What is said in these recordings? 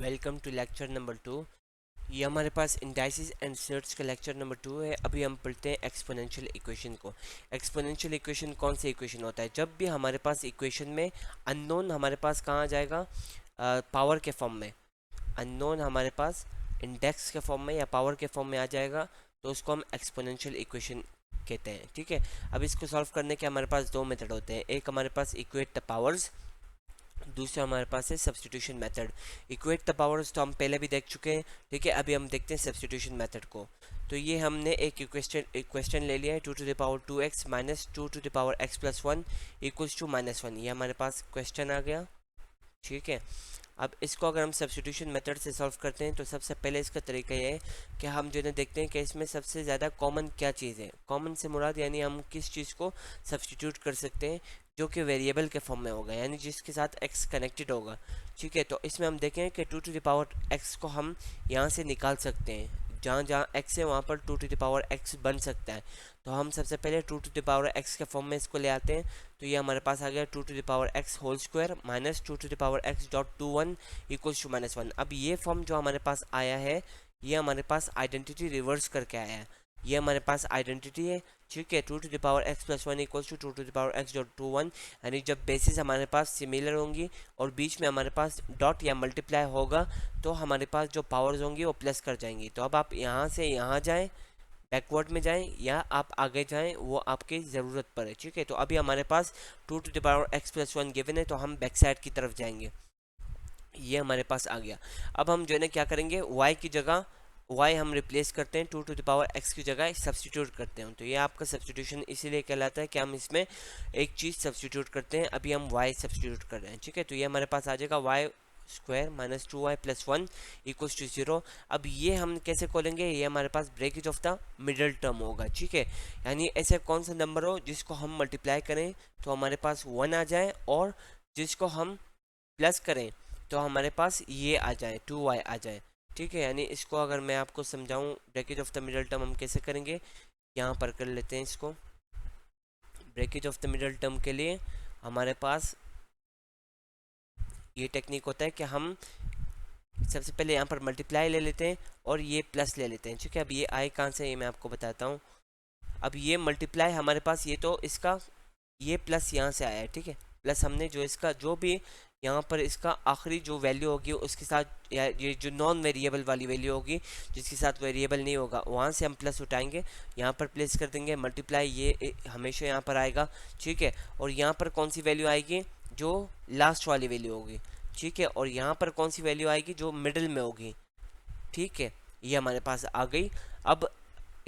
Welcome to lecture number 2। ये हमारे पास indices and shirts का लेक्चर नंबर 2 है। अभी हम पढ़ते हैं एक्सपोनेंशियल इक्वेशन को। एक्सपोनेंशियल इक्वेशन कौन सी इक्वेशन होता है? जब भी हमारे पास इक्वेशन में अननोन हमारे पास कहाँ आ जाएगा, पावर के फॉर्म में। अननोन हमारे पास इंडेक्स के फॉर्म में या पावर के फॉर्म में आ जाएगा तो उसको हम एक्सपोनेंशियल इक्वेशन कहते हैं। ठीक है, अब इसको सॉल्व करने के हमारे पास दो मेथड होते हैं। एक हमारे पास इक्वेट द पावर्स, दूसरा हमारे पास है substitution method. Equate the powers तो हम पहले भी देख चुके हैं। ठीक है, अभी हम देखते हैं सब्स्टिट्यूशन मेथड को। तो ये हमने एक इक्वेशन ले लिया है, 2 to the power 2x minus 2 to the power x+1 equals to -1। ये हमारे पास क्वेश्चन आ गया। ठीक है, अब इसको अगर हम सब्स्टिट्यूशन मेथड से सॉल्व करते हैं तो सबसे पहले इसका तरीका ये है कि हम जो है देखते हैं कि इसमें सबसे ज़्यादा कॉमन क्या चीज़ है। कॉमन से मुराद यानी हम किस चीज़ को सब्स्टिट्यूट कर सकते हैं जो कि वेरिएबल के फॉर्म में होगा, यानी जिसके साथ x कनेक्टेड होगा। ठीक है, तो इसमें हम देखें कि 2 to the power x को हम यहाँ से निकाल सकते हैं। जहाँ जहाँ x है वहाँ पर 2 to the power x बन सकता है। तो हम सबसे पहले 2 to the power x के फॉर्म में इसको ले आते हैं। तो ये हमारे पास आ गया 2 to the power x whole square minus 2 to the power x.21 equals to -1। अब ये फॉर्म जो हमारे पास आया है ये हमारे पास आइडेंटिटी रिवर्स करके आया है। ये हमारे पास आइडेंटिटी है। ठीक है, 2 to the power x+1 equals to 2 to the power x.21, यानी जब बेसिस हमारे पास सिमिलर होंगी और बीच में हमारे पास डॉट या मल्टीप्लाई होगा तो हमारे पास जो पावर्स होंगी वो प्लस कर जाएंगी। तो अब आप यहाँ से यहाँ जाएं, बैकवर्ड में जाएं या आप आगे जाएं, वो आपकी ज़रूरत पर है। ठीक है, तो अभी हमारे पास 2 to the power x+1 given है तो हम बैक साइड की तरफ जाएंगे। ये हमारे पास आ गया। अब हम जो है ना क्या करेंगे, y की जगह y हम रिप्लेस करते हैं, 2 to the power x की जगह सब्सटीट्यूट करते हैं। तो ये आपका सब्सटीट्यूशन इसीलिए कहलाता है कि हम इसमें एक चीज़ सब्सटीट्यूट करते हैं। अभी हम y सब्सटीट्यूट कर रहे हैं। ठीक है, तो ये हमारे पास आ जाएगा y square minus 2y+1 equals to 0। अब ये हम कैसे खोलेंगे, ये हमारे पास bracket of the middle term होगा। ठीक है, यानी ऐसे कौन सा नंबर हो जिसको हम मल्टीप्लाई करें तो हमारे पास 1 आ जाए और जिसको हम प्लस करें तो हमारे पास ये आ जाए 2y आ जाए। ठीक है, यानी इसको अगर मैं आपको समझाऊं bracket of the middle term हम कैसे करेंगे, यहाँ पर कर लेते हैं इसको। Bracket of the middle term के लिए हमारे पास ये टेक्निक होता है कि हम सबसे पहले यहाँ पर मल्टीप्लाई ले लेते हैं और ये प्लस ले लेते हैं। ठीक है, अब ये आए कहाँ से ये मैं आपको बताता हूँ। अब ये मल्टीप्लाई हमारे पास ये तो इसका ये प्लस यहाँ से आया है। ठीक है, प्लस हमने जो इसका जो भी यहाँ पर इसका आखिरी जो वैल्यू होगी उसके साथ या ये जो नॉन वेरिएबल वाली वैल्यू होगी जिसके साथ वेरिएबल नहीं होगा वहाँ से हम प्लस उठाएंगे, यहाँ पर प्लेस कर देंगे। मल्टीप्लाई ये हमेशा यहाँ पर आएगा। ठीक है, और यहाँ पर कौन सी वैल्यू आएगी, जो लास्ट वाली वैल्यू होगी। ठीक है, और यहाँ पर कौन सी वैल्यू आएगी, जो मिडिल में होगी। ठीक है, ये हमारे पास आ गई। अब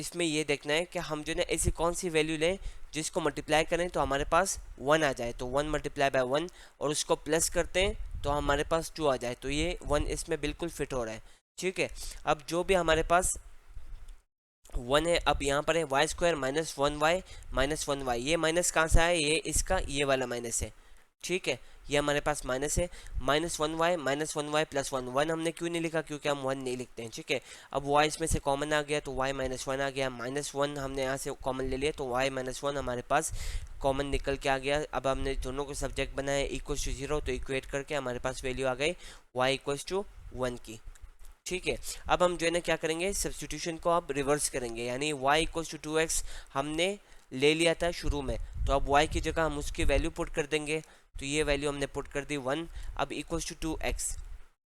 इसमें ये देखना है कि हम जो है ऐसी कौन सी वैल्यू लें जिसको मल्टीप्लाई करें तो हमारे पास 1 आ जाए। तो 1 मल्टीप्लाई बाय 1 और उसको प्लस करते हैं तो हमारे पास 2 आ जाए। तो ये 1 इसमें बिल्कुल फिट हो रहा है। ठीक है, अब जो भी हमारे पास 1 है, अब यहाँ पर है Y square minus 1y minus 1y। ये माइनस कहाँ से आया, ये इसका ये वाला माइनस है। ठीक है, ये हमारे पास माइनस है। -1y माइनस 1y प्लस 1 1 हमने क्यों नहीं लिखा, क्योंकि हम 1 नहीं लिखते हैं। ठीक है, अब y इसमें से कॉमन आ गया तो y -1 आ गया। -1 हमने यहाँ से कॉमन ले लिया तो y -1 हमारे पास कॉमन निकल के आ गया। अब हमने दोनों को सब्जेक्ट बनाया इक्वल्स टू 0, तो इक्वेट करके हमारे पास वैल्यू आ गई y इक्वल्स टू 1 की। ठीक है, अब हम जो है ना क्या करेंगे, सब्स्टिट्यूशन को अब रिवर्स करेंगे, यानी y इक्वल्स टू 2x हमने ले लिया था शुरू में, तो अब y की जगह हम उसकी वैल्यू पुट कर देंगे। तो ये वैल्यू हमने पुट कर दी 1। अब इक्वल्स टू 2x।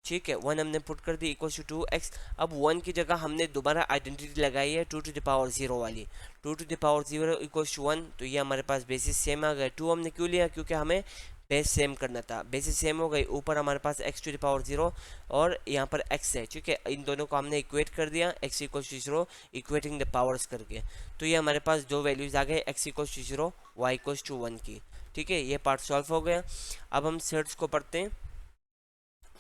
ठीक है, 1 हमने पुट कर दी इक्वल्स टू 2x। अब 1 की जगह हमने दोबारा आइडेंटिटी लगाई है 2 to the power 0 वाली। 2 to the power 0 equals to 1। तो ये हमारे पास बेसिस सेम आ गए। 2 हमने क्यों लिया, क्योंकि हमें बेस सेम करना था। बेसिस सेम हो गई, ऊपर हमारे पास x⁴ और यहाँ पर x है। ठीक है, इन दोनों को हमने इक्वेट कर दिया x equals to 0 equating the powers करके। तो ये हमारे पास दो वैल्यूज आ गए x equals to 0 y equals to 1 की। ठीक है, ये पार्ट सॉल्व हो गया। अब हम सर्च को पढ़ते हैं।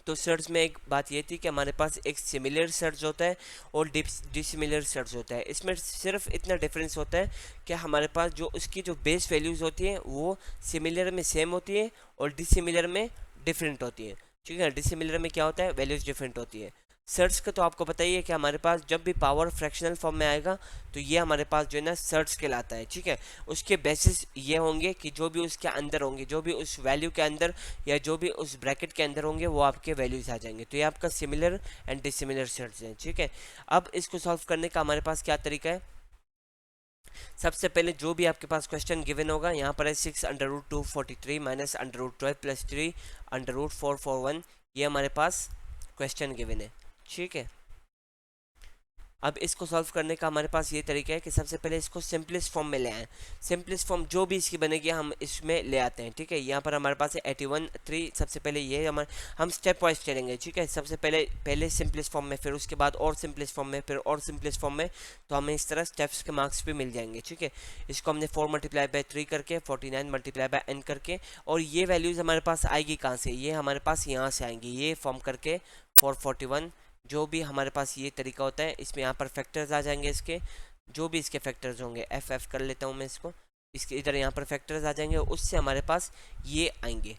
तो सर्च में एक बात ये थी कि हमारे पास एक सिमिलर सर्च होता है और डिसिमिलर सर्च होता है। इसमें सिर्फ इतना डिफरेंस होता है कि हमारे पास जो उसकी जो बेस वैल्यूज़ होती हैं वो सिमिलर में सेम होती है और डिसिमिलर में डिफरेंट होती है। ठीक है, डिसिमिलर में क्या होता है, वैल्यूज़ डिफरेंट होती है। सर्च का तो आपको पता ही है कि हमारे पास जब भी पावर फ्रैक्शनल फॉर्म में आएगा तो ये हमारे पास जो है ना सर्च कहलाता है, ठीक है। उसके बेसिस ये होंगे कि जो भी उसके अंदर होंगे, जो भी उस वैल्यू के अंदर या जो भी उस ब्रैकेट के अंदर होंगे वो आपके वैल्यूज आ जाएंगे। तो ये आपका सिमिलर एंड डिसिमिलर सर्च है, ठीक है। अब इसको सॉल्व करने का हमारे पास क्या तरीका है। सबसे पहले जो भी आपके पास क्वेश्चन गिवन होगा, यहाँ पर है 6√243 माइनस √12 प्लस 3√441, ये हमारे पास क्वेश्चन गिवन है, ठीक है। अब इसको सॉल्व करने का हमारे पास ये तरीका है कि सबसे पहले इसको सिंपलेस्ट फॉर्म में ले आएँ। सिंपलेस्ट फॉर्म जो भी इसकी बनेगी हम इसमें ले आते हैं, ठीक है। यहाँ पर हमारे पास है 81 सबसे पहले ये हम स्टेप वाइज चलेंगे, ठीक है। सबसे पहले सिंपलेस्ट फॉर्म में, फिर उसके बाद और सिंपलेस्ट फॉर्म में, फिर और सिंपलेस्ट फॉर्म में, तो हमें इस तरह स्टेप्स के मार्क्स भी मिल जाएंगे, ठीक है। इसको हमने 4 × 3 करके 49 × n करके, और ये वैल्यूज़ हमारे पास आएगी कहाँ से, ये हमारे पास यहाँ से आएंगी, ये फॉर्म करके 441। जो भी हमारे पास ये तरीका होता है, इसमें यहाँ पर फैक्टर्स आ जाएंगे, इसके जो भी इसके फैक्टर्स होंगे, एफ कर लेता हूँ मैं इसको, इसके इधर यहाँ पर फैक्टर्स आ जाएंगे, उससे हमारे पास ये आएंगे,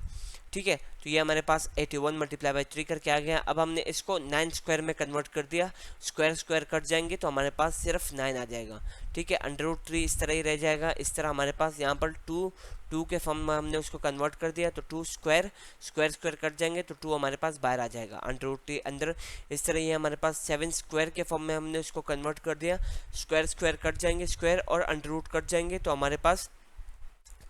ठीक है। तो ये हमारे पास 81 × 3 करके आ गया। अब हमने इसको 9 स्क्वायर में कन्वर्ट कर दिया, स्क्वायर कट जाएंगे तो हमारे पास सिर्फ 9 आ जाएगा, ठीक है। √3 इस तरह ही रह जाएगा। इस तरह हमारे पास यहाँ पर 2 के फॉर्म में हमने उसको कन्वर्ट कर दिया, तो 2 स्क्वायर कट जाएंगे तो 2 हमारे पास बाहर आ जाएगा √3 अंदर। इस तरह ये हमारे पास 7 स्क्वायर के फॉर्म में हमने उसको कन्वर्ट कर दिया, स्क्वायर कट जाएंगे, स्क्वायर और अंडर कट जाएंगे तो हमारे पास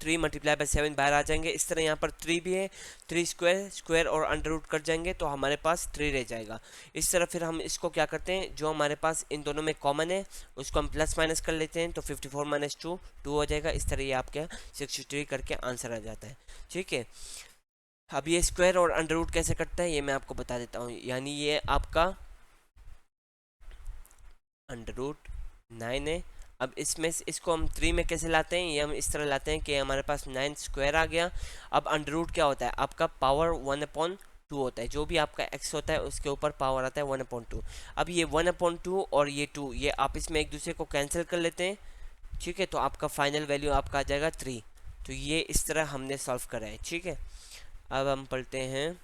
3 × 7 बाहर आ जाएंगे। इस तरह यहाँ पर 3 भी है, 3 स्क्वायर और अंडर कट जाएंगे तो हमारे पास 3 रह जाएगा। इस तरह फिर हम इसको क्या करते हैं, जो हमारे पास इन दोनों में कॉमन है उसको हम प्लस माइनस कर लेते हैं, तो 54 - 2 हो जाएगा। इस तरह ये आपके 63 करके आंसर आ जाता है, ठीक है। अब ये स्क्वायर और अंडर रूट कैसे कटता है ये मैं आपको बता देता हूँ। यानी ये आपका √9 है। अब इसमें इसको हम 3 में कैसे लाते हैं, ये हम इस तरह लाते हैं कि हमारे पास 9 स्क्वायर आ गया। अब अंडर रूट क्या होता है, आपका पावर 1/2 होता है, जो भी आपका x होता है उसके ऊपर पावर आता है 1/2। अब ये 1/2 और ये 2 ये आप इसमें एक दूसरे को कैंसिल कर लेते हैं, ठीक है। तो आपका फाइनल वैल्यू आपका आ जाएगा 3। तो ये इस तरह हमने सॉल्व करा है, ठीक है। अब हम पढ़ते हैं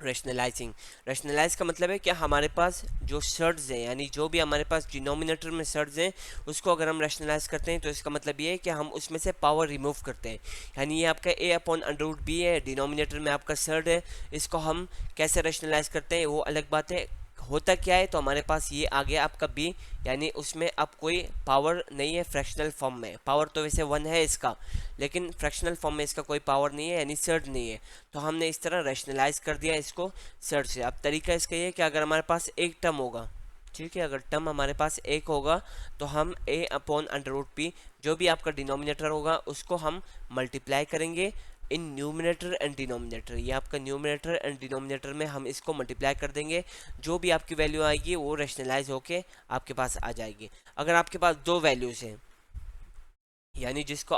रैशनलाइज का मतलब है कि हमारे पास जो सर्ड्स हैं, यानी जो भी हमारे पास डिनोमिनेटर में सर्ड्स हैं उसको अगर हम रैशनलाइज करते हैं तो इसका मतलब ये है कि हम उसमें से पावर रिमूव करते हैं। यानी ये आपका a/√b है, डिनोमिनेटर में आपका सर्ड है, इसको हम कैसे रैशनलाइज करते हैं वो अलग बात है। होता क्या है, तो हमारे पास ये आ गया आपका b, यानी उसमें अब कोई पावर नहीं है फ्रैक्शनल फॉर्म में। पावर तो वैसे 1 है इसका, लेकिन फ्रैक्शनल फॉर्म में इसका कोई पावर नहीं है, यानी सर्ड नहीं है। तो हमने इस तरह रैशनलाइज कर दिया इसको सर्ड से। अब तरीका इसका ये है कि अगर हमारे पास एक टर्म होगा, ठीक है, अगर टर्म हमारे पास एक होगा तो हम a/√p जो भी आपका डिनोमिनेटर होगा उसको हम मल्टीप्लाई करेंगे इन न्यूमिनेटर एंड डिनोमिनेटर। ये आपका न्यूमिनेटर एंड डिनोमिनेटर में हम इसको मल्टीप्लाई कर देंगे, जो भी आपकी वैल्यू आएगी वो रैशनलाइज होके आपके पास आ जाएगी। अगर आपके पास दो वैल्यूज हैं, यानी जिसको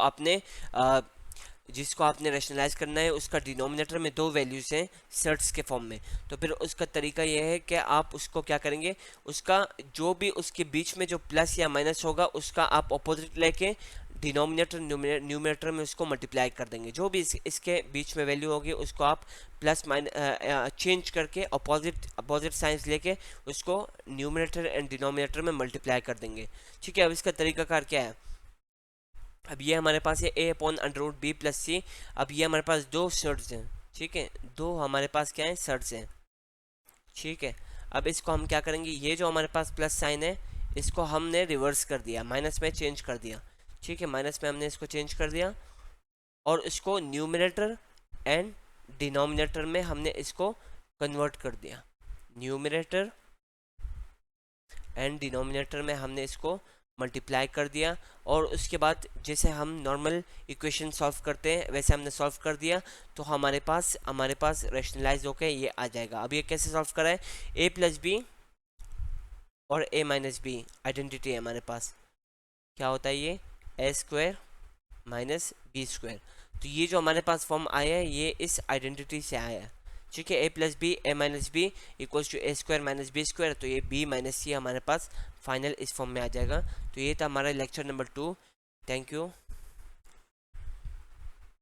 आपने रैशनलाइज करना है उसका डिनोमिनेटर में दो वैल्यूज हैं सर्ट्स के फॉर्म में, तो फिर उसका तरीका यह है कि आप उसको क्या करेंगे, उसका जो भी उसके बीच में जो प्लस या माइनस होगा उसका आप अपोजिट लेके डिनोमिनेटर न्यूमिनेटर में उसको मल्टीप्लाई कर देंगे। जो भी इसके बीच में वैल्यू होगी उसको आप प्लस माइनस चेंज करके अपोजिट साइंस लेके उसको न्यूमिनेटर एंड डिनोमिनेटर में मल्टीप्लाई कर देंगे, ठीक है। अब इसका तरीकाकार क्या है, अब ये हमारे पास है a/√b + c। अब ये हमारे पास दो सर्ट्स हैं, ठीक है, दो हमारे पास क्या है सर्ट्स हैं, ठीक है। अब इसको हम क्या करेंगे, ये जो हमारे पास प्लस साइन है इसको हमने रिवर्स कर दिया, माइनस में चेंज कर दिया, ठीक है, माइनस में हमने इसको चेंज कर दिया और इसको न्यूमिनेटर एंड डिनोमिनेटर में हमने इसको कन्वर्ट कर दिया। न्यूमिनेटर एंड डिनोमिनेटर में हमने इसको मल्टीप्लाई कर दिया और उसके बाद जैसे हम नॉर्मल इक्वेशन सॉल्व करते हैं वैसे हमने सॉल्व कर दिया, तो हमारे पास रैशनलाइज होकर ये आ जाएगा। अब ये कैसे सॉल्व करा है, a + b और a - b आइडेंटिटी है हमारे पास, क्या होता है ये a² - b²। तो ये जो हमारे पास फॉर्म आया है ये इस आइडेंटिटी से आया है, ठीक है। a + b a - b = a² - b²। तो ये b - c हमारे पास फाइनल इस फॉर्म में आ जाएगा। तो ये था हमारा लेक्चर नंबर 2। Thank you.